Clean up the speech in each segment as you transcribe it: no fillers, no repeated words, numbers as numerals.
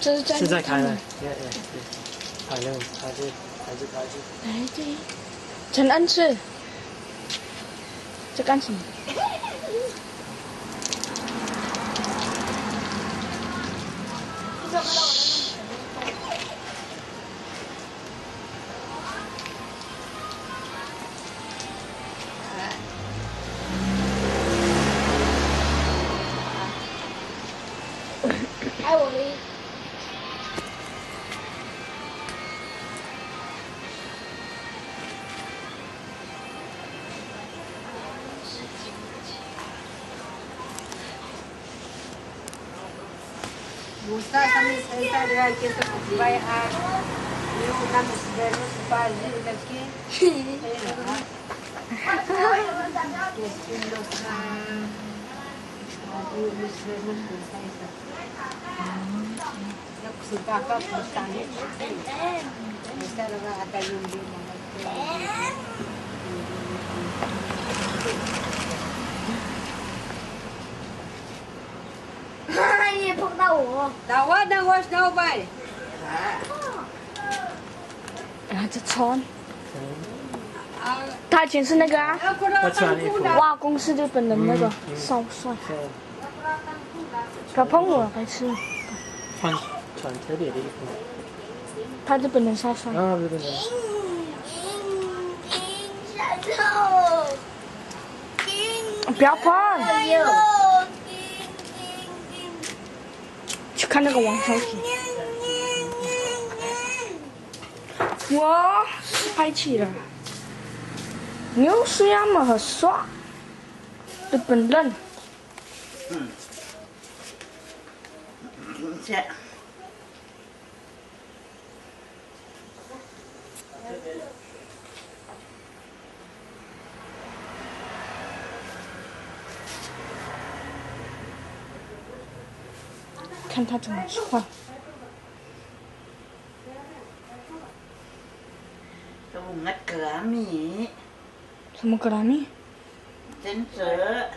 这是在是在开了，开了。开着。来这，陈恩赐，在干什么？哎，我的。Gusta kami sa isa dahil kita kubayaan. Yung kami sa dero sa bali lagi. Kilos na Luis Ramos sa isa. Yung si Papa pustangit. Isa lang ata yung din mga. 你也碰到我。打我的我手呗。啊，这穿。他以前是那个啊，哇，公司日本人那个少帅。他碰我，白痴。穿特别的衣服。他日本人少帅。啊，日本人。不要碰！去看那个王小姐。哇，是拍起了。牛是要么很帅，日本人。看他怎么穿。什么格莱米？真值。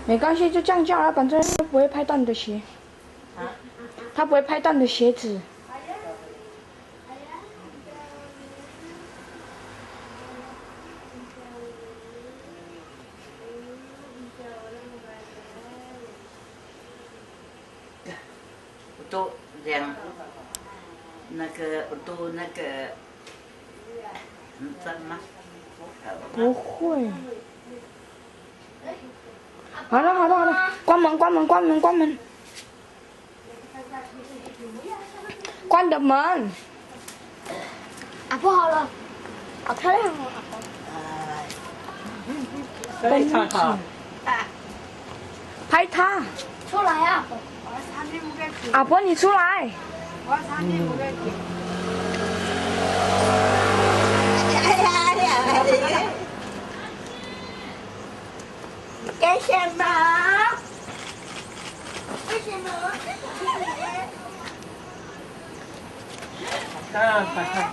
没关系，就这样叫了，反正他不会拍到你的鞋。他不会拍到你的鞋子。都两那个都那个，你知道吗？不会。好了好了好了，关门关门关门关门，关的门。阿婆好了，好漂亮哦，阿婆。拍他。拍他。出来啊！阿婆，你出来。干什么？为什么？拍看。